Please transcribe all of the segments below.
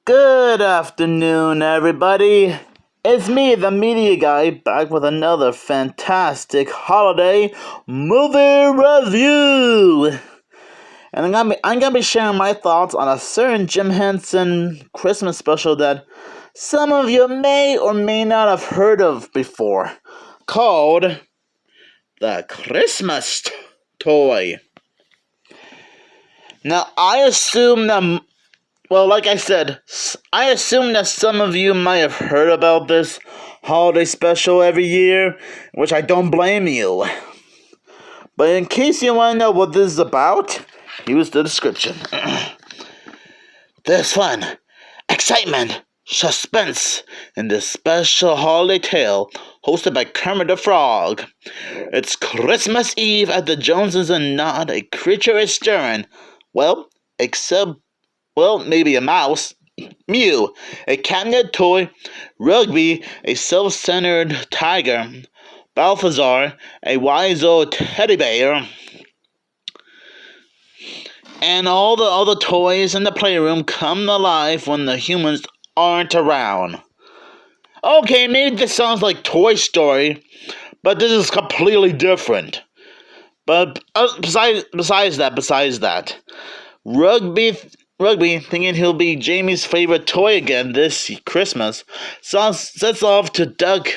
Good afternoon, everybody. It's me, the media guy, back with another fantastic holiday movie review. And I'm gonna be sharing my thoughts on a certain Jim Henson Christmas special that some of you may or may not have heard of before, called The Christmas Toy. Now, I assume that like I said, I assume that some of you might have heard about this holiday special every year, which I don't blame you. But in case you want to know what this is about, here's the description. There's fun, excitement, suspense in this special holiday tale hosted by Kermit the Frog. It's Christmas Eve at the Joneses and not a creature is stirring. Except maybe a mouse. Mew, a catnip toy. Rugby, a self-centered tiger. Balthazar, a wise old teddy bear. And all the other toys in the playroom come to life when the humans aren't around. Okay, maybe this sounds like Toy Story, but this is completely different. But besides that, Rugby, thinking he'll be Jamie's favorite toy again this Christmas, sets off to tuck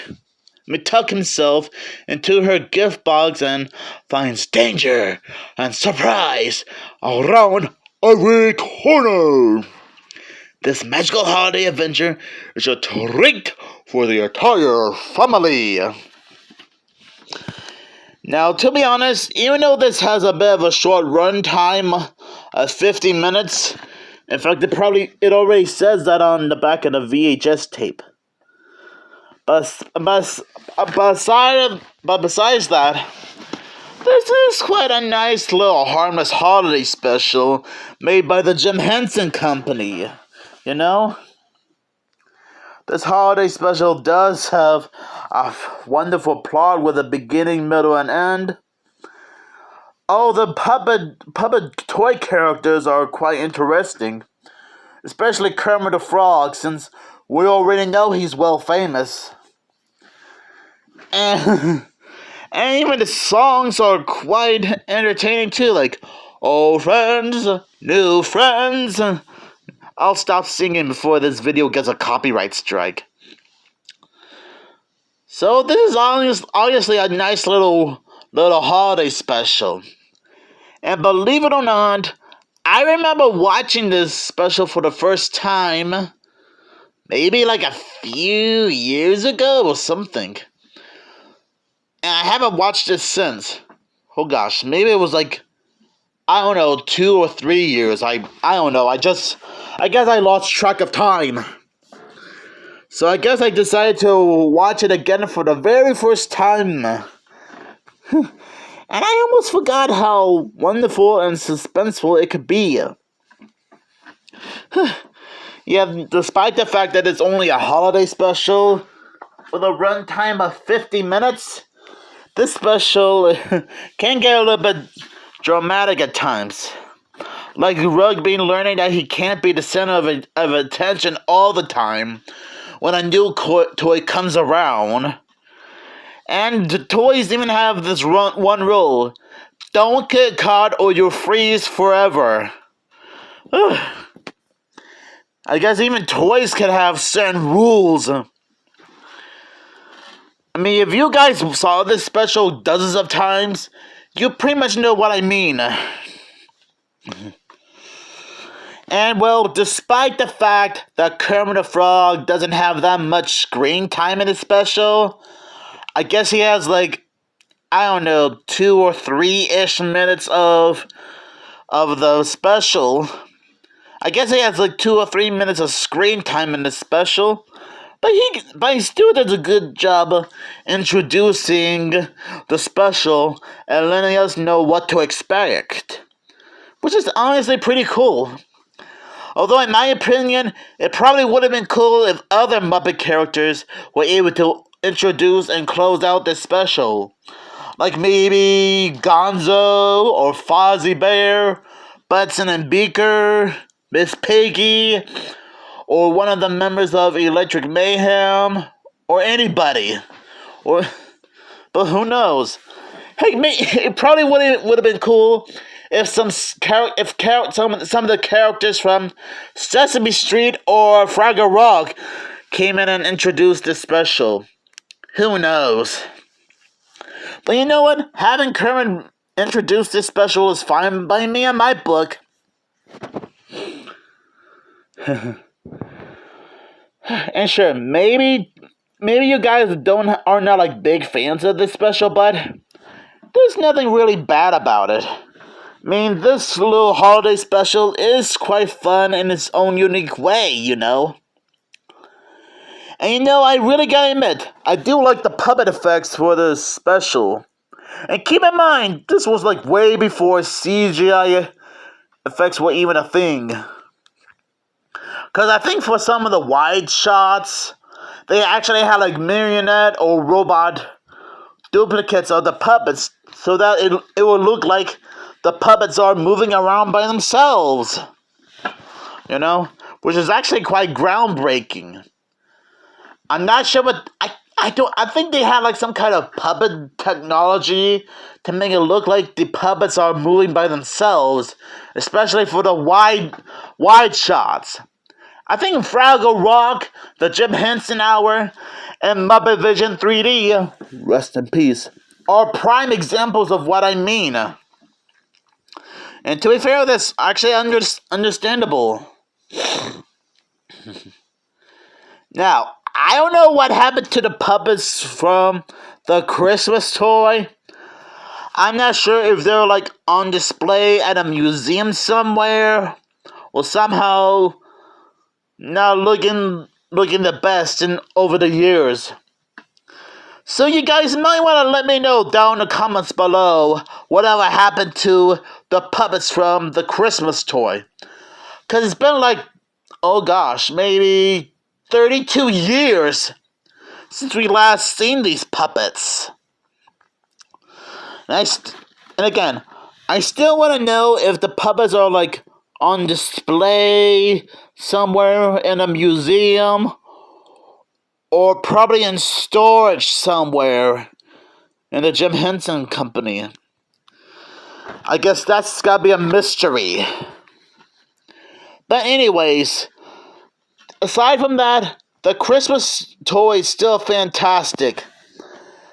himself into her gift box and finds danger and surprise around every corner. This magical holiday adventure is a treat for the entire family. Now, to be honest, even though this has a bit of a short run time, 50 minutes, in fact, it already says that on the back of the VHS tape. But besides that, this is quite a nice little harmless holiday special made by the Jim Henson Company. You know? This holiday special does have a wonderful plot with a beginning, middle, and end. All the puppet toy characters are quite interesting, especially Kermit the Frog, since we already know he's well famous. And even the songs are quite entertaining too, like old friends, new friends. I'll stop singing before this video gets a copyright strike. So this is obviously a nice little holiday special. And believe it or not, I remember watching this special for the first time maybe like a few years ago or something. And I haven't watched it since. Oh gosh, maybe it was like, I don't know, 2 or 3 years. I don't know. I guess I lost track of time. So I guess I decided to watch it again for the very first time. And I almost forgot how wonderful and suspenseful it could be. Yeah, despite the fact that it's only a holiday special with a runtime of 50 minutes, this special can get a little bit dramatic at times. Like Rugby learning that he can't be the center of attention all the time when a new toy comes around. And the toys even have this one rule: don't get caught or you'll freeze forever. I guess even toys can have certain rules. I mean, if you guys saw this special dozens of times, you pretty much know what I mean. And despite the fact that Kermit the Frog doesn't have that much screen time in his special, I guess he has 2 or 3-ish minutes of the special. I guess he has 2 or 3 minutes of screen time in the special. But he still does a good job of introducing the special and letting us know what to expect, which is honestly pretty cool. Although in my opinion, it probably would have been cool if other Muppet characters were able to introduce and close out this special. Like maybe Gonzo or Fozzie Bear, Butson and Beaker, Miss Piggy, or one of the members of Electric Mayhem, or anybody, or but who knows? Hey, it probably would have been cool if some of the characters from Sesame Street or Fraggle Rock came in and introduced this special. Who knows? But you know what? Having Kermit introduce this special is fine by me in my book. And sure, maybe you guys are not like big fans of this special, but there's nothing really bad about it. I mean, this little holiday special is quite fun in its own unique way, you know. And you know, I really gotta admit, I do like the puppet effects for this special. And keep in mind, this was like way before CGI effects were even a thing. Because I think for some of the wide shots, they actually had like marionette or robot duplicates of the puppets so that it will look like the puppets are moving around by themselves. You know? Which is actually quite groundbreaking. I'm not sure what... I think they had like some kind of puppet technology to make it look like the puppets are moving by themselves. Especially for the wide shots. I think Fraggle Rock, the Jim Henson Hour, and Muppet Vision 3D, rest in peace, are prime examples of what I mean. And to be fair, that's actually understandable. Now, I don't know what happened to the puppets from the Christmas toy. I'm not sure if they're like on display at a museum somewhere, or somehow not looking the best over the years. So you guys might want to let me know down in the comments below whatever happened to the puppets from the Christmas toy. Because it's been like, oh gosh, maybe 32 years since we last seen these puppets. And again, I still want to know if the puppets are like on display somewhere in a museum, or probably in storage somewhere in the Jim Henson Company. I guess that's gotta be a mystery. But anyways, aside from that, the Christmas toy is still fantastic.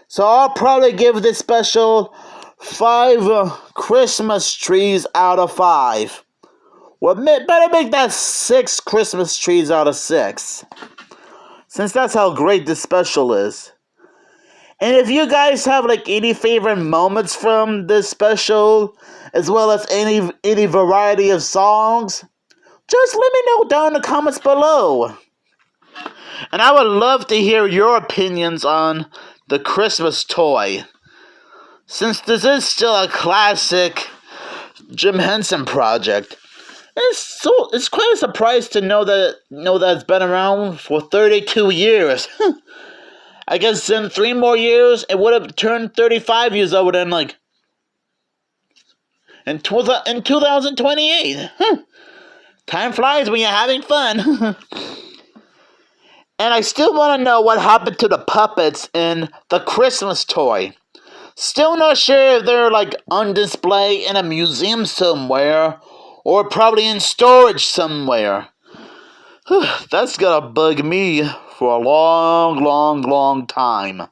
So I'll probably give this special 5 Christmas trees out of 5. Well, better make that 6 Christmas trees out of 6. Since that's how great this special is. And if you guys have like any favorite moments from this special, as well as any variety of songs, just let me know down in the comments below. And I would love to hear your opinions on the Christmas toy. Since this is still a classic Jim Henson project. It's quite a surprise to know that it's been around for 32 years. I guess in 3 more years it would have turned 35 years old in like in 2028. Time flies when you're having fun. And I still want to know what happened to the puppets in the Christmas toy. Still not sure if they're like on display in a museum somewhere, or probably in storage somewhere. That's gonna bug me for a long, long, long time.